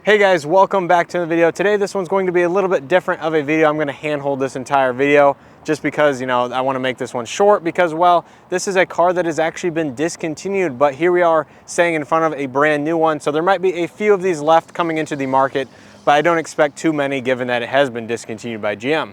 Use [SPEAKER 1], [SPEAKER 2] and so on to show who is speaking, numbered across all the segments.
[SPEAKER 1] Hey guys, welcome back to the video. Today this one's going to be a little bit different of a video. I'm going to handhold this entire video just because, I want to make this one short because, well, this is a car that has actually been discontinued, but here we are staying in front of a brand new one. So there might be a few of these left coming into the market, but I don't expect too many given that it has been discontinued by GM.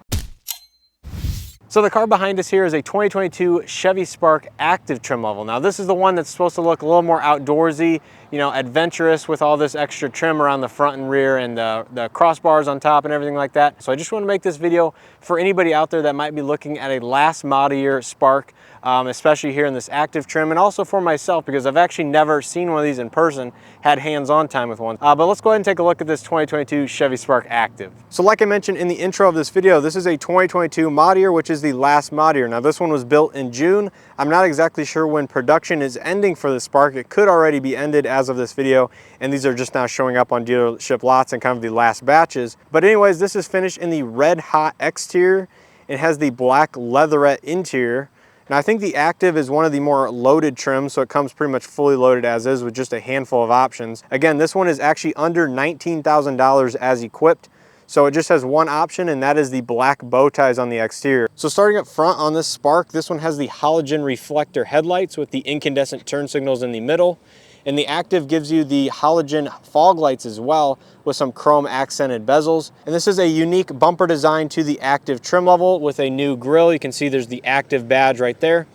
[SPEAKER 1] So the car behind us here is a 2022 Chevy Spark Activ trim level. Now this is the one that's supposed to look a little more outdoorsy, adventurous with all this extra trim around the front and rear and the crossbars on top and everything like that. So I just want to make this video for anybody out there that might be looking at a last model year Spark, especially here in this Activ trim, and also for myself because I've actually never seen one of these in person, had hands-on time with one. But let's go ahead and take a look at this 2022 Chevy Spark Activ. So like I mentioned in the intro of this video, this is a 2022 model year, which is the last model year. Now this one was built in June. I'm not exactly sure when production is ending for the Spark. It could already be ended as of this video, and these are just now showing up on dealership lots and kind of the last batches. But anyways, this is finished in the red hot exterior. It has the black leatherette interior. Now I think the Activ is one of the more loaded trims, so it comes pretty much fully loaded as is with just a handful of options. Again, this one is actually under $19,000 as equipped. So it just has one option, and that is the black bow ties on the exterior. So starting up front on this Spark, this one has the halogen reflector headlights with the incandescent turn signals in the middle. And the Activ gives you the halogen fog lights as well with some chrome accented bezels. And this is a unique bumper design to the Activ trim level with a new grille. You can see there's the Activ badge right there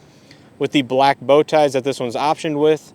[SPEAKER 1] with the black bow ties that this one's optioned with.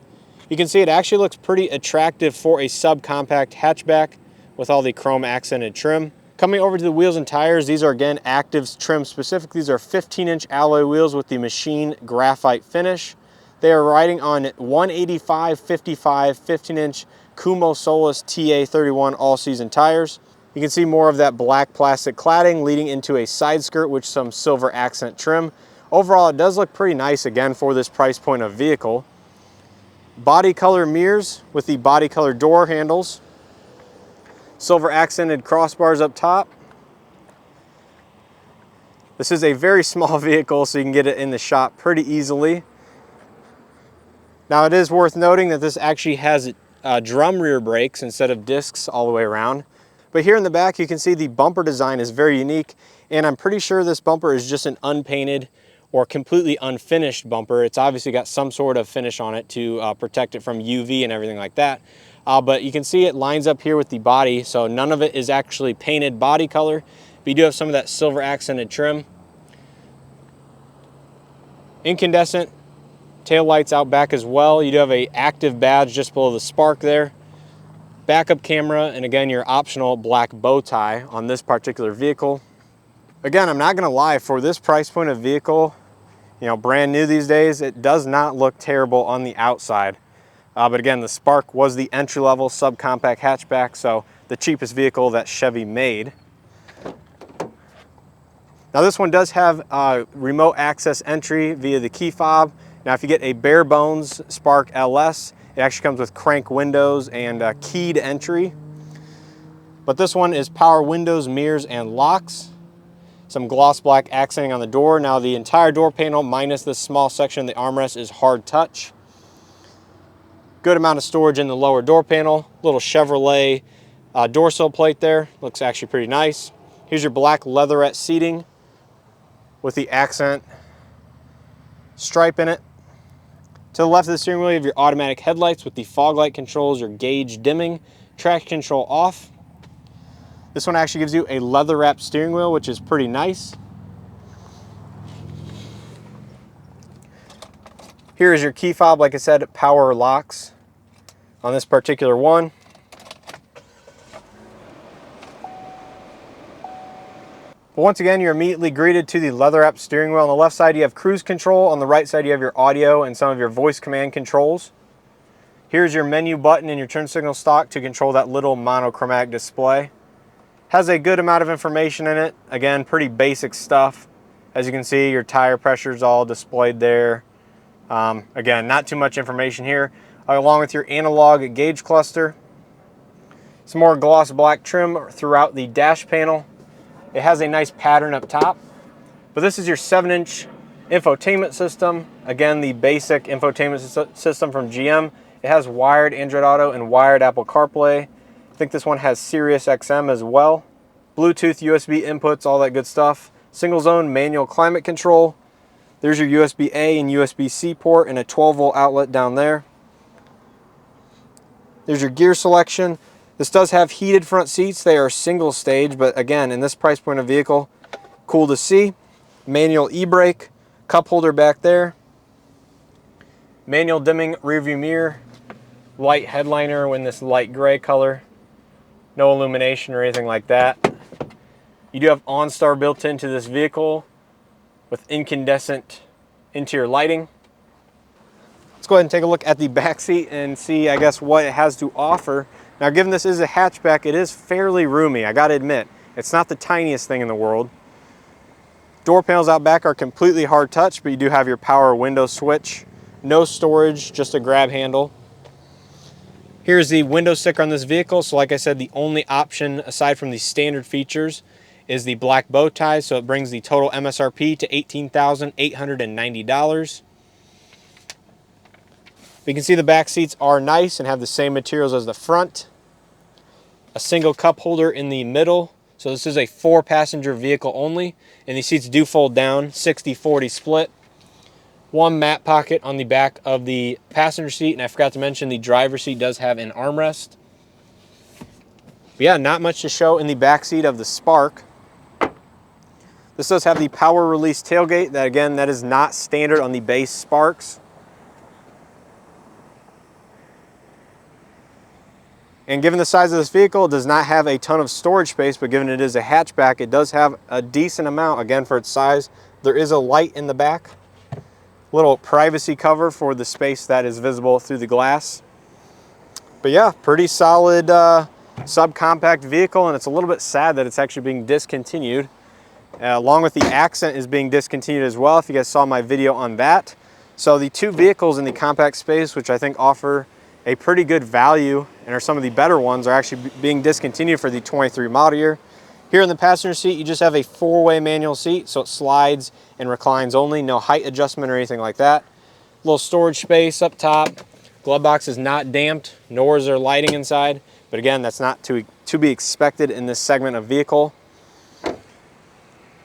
[SPEAKER 1] You can see it actually looks pretty attractive for a subcompact hatchback with all the chrome accented trim. Coming over to the wheels and tires, these are again Activ's trim specific. These are 15-inch alloy wheels with the machine graphite finish. They are riding on 185/55 15-inch Kumho Solus TA31 all-season tires. You can see more of that black plastic cladding leading into a side skirt with some silver accent trim. Overall, it does look pretty nice again for this price point of vehicle. Body color mirrors with the body color door handles. Silver accented crossbars up top. This is a very small vehicle, so you can get it in the shop pretty easily. Now it is worth noting that this actually has drum rear brakes instead of discs all the way around. But here in the back you can see the bumper design is very unique, and I'm pretty sure this bumper is just an unpainted or completely unfinished bumper. It's obviously got some sort of finish on it to protect it from UV and everything like that. But you can see it lines up here with the body, so none of it is actually painted body color, but you do have some of that silver accented trim. Incandescent tail lights out back as well. You do have a Activ badge just below the Spark there. Backup camera, and again, your optional black bow tie on this particular vehicle. Again, I'm not gonna lie, for this price point of vehicle, brand new these days, it does not look terrible on the outside. But again, the Spark was the entry-level subcompact hatchback, so the cheapest vehicle that Chevy made. Now this one does have remote access entry via the key fob. Now if you get a bare bones Spark LS, it actually comes with crank windows and keyed entry. But this one is power windows, mirrors, and locks. Some gloss black accenting on the door. Now the entire door panel, minus this small section, the armrest, is hard touch. Good amount of storage in the lower door panel. Little Chevrolet door sill plate there. Looks actually pretty nice. Here's your black leatherette seating with the accent stripe in it. To the left of the steering wheel, you have your automatic headlights with the fog light controls, your gauge dimming, traction control off. This one actually gives you a leather wrapped steering wheel, which is pretty nice. Here is your key fob, like I said, power locks on this particular one. But once again, you're immediately greeted to the leather-wrapped steering wheel. On the left side, you have cruise control. On the right side, you have your audio and some of your voice command controls. Here's your menu button and your turn signal stock to control that little monochromatic display. Has a good amount of information in it. Again, pretty basic stuff. As you can see, your tire pressure is all displayed there. Again, not too much information here. Along with your analog gauge cluster. Some more gloss black trim throughout the dash panel. It has a nice pattern up top. But this is your 7-inch infotainment system. Again, the basic infotainment system from GM. It has wired Android Auto and wired Apple CarPlay. I think this one has Sirius XM as well. Bluetooth, USB inputs, all that good stuff. Single zone manual climate control. There's your USB-A and USB-C port and a 12-volt outlet down there. There's your gear selection. This does have heated front seats. They are single stage, but again, in this price point of vehicle, cool to see. Manual e-brake, cup holder back there. Manual dimming rearview mirror, light headliner in this light gray color. No illumination or anything like that. You do have OnStar built into this vehicle with incandescent interior lighting. Let's go ahead and take a look at the back seat and see, I guess, what it has to offer. Now, given this is a hatchback, it is fairly roomy, I gotta admit. It's not the tiniest thing in the world. Door panels out back are completely hard touch, but you do have your power window switch. No storage, just a grab handle. Here's the window sticker on this vehicle. So like I said, the only option aside from the standard features is the black bow tie. So it brings the total MSRP to $18,890. You can see the back seats are nice and have the same materials as the front. A single cup holder in the middle. So this is a 4-passenger vehicle only, and these seats do fold down, 60-40 split. One mat pocket on the back of the passenger seat, and I forgot to mention the driver's seat does have an armrest. But yeah, not much to show in the back seat of the Spark. This does have the power release tailgate. That again, that is not standard on the base Sparks. And given the size of this vehicle, it does not have a ton of storage space, but given it is a hatchback, it does have a decent amount, again, for its size. There is a light in the back. Little privacy cover for the space that is visible through the glass. But yeah, pretty solid subcompact vehicle, and it's a little bit sad that it's actually being discontinued. Along with the Accent is being discontinued as well, if you guys saw my video on that. So the two vehicles in the compact space, which I think offer a pretty good value and are some of the better ones, are actually being discontinued for the 23 model year. Here in the passenger seat, you just have a 4-way manual seat, so it slides and reclines only, no height adjustment or anything like that. Little storage space up top. Glove box is not damped, nor is there lighting inside. But again, that's not to be expected in this segment of vehicle. But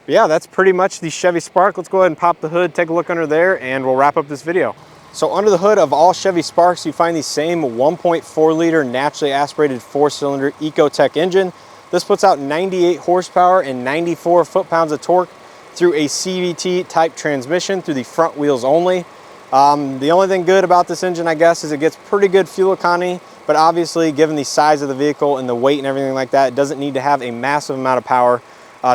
[SPEAKER 1] yeah, that's pretty much the Chevy Spark. Let's go ahead and pop the hood, take a look under there, and we'll wrap up this video. So under the hood of all Chevy Sparks, you find the same 1.4 liter naturally aspirated 4-cylinder Ecotec engine. This puts out 98 horsepower and 94 foot-pounds of torque through a CVT type transmission through the front wheels only. The only thing good about this engine, I guess, is it gets pretty good fuel economy, but obviously given the size of the vehicle and the weight and everything like that, it doesn't need to have a massive amount of power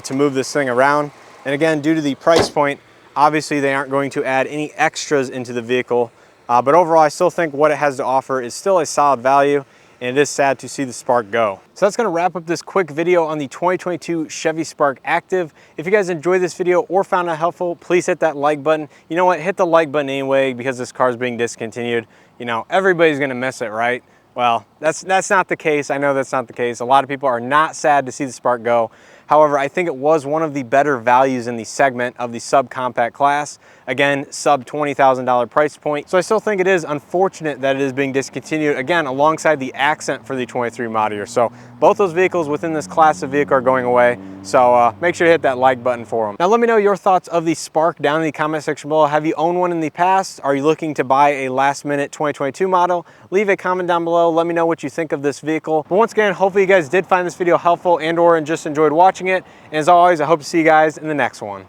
[SPEAKER 1] to move this thing around. And again, due to the price point, obviously they aren't going to add any extras into the vehicle. But overall, I still think what it has to offer is still a solid value, and it is sad to see the Spark go. So that's gonna wrap up this quick video on the 2022 Chevy Spark Activ. If you guys enjoyed this video or found it helpful, please hit that like button. You know what, hit the like button anyway, because this car is being discontinued. You know, everybody's gonna miss it, right? Well, that's not the case. I know that's not the case. A lot of people are not sad to see the Spark go. However, I think it was one of the better values in the segment of the subcompact class. Again, sub $20,000 price point. So I still think it is unfortunate that it is being discontinued, again, alongside the Accent for the 23 model year. So both those vehicles within this class of vehicle are going away. So make sure to hit that like button for them. Now let me know your thoughts of the Spark down in the comment section below. Have you owned one in the past? Are you looking to buy a last minute 2022 model? Leave a comment down below. Let me know what you think of this vehicle. But once again, hopefully you guys did find this video helpful and just enjoyed watching it. And as always, I hope to see you guys in the next one.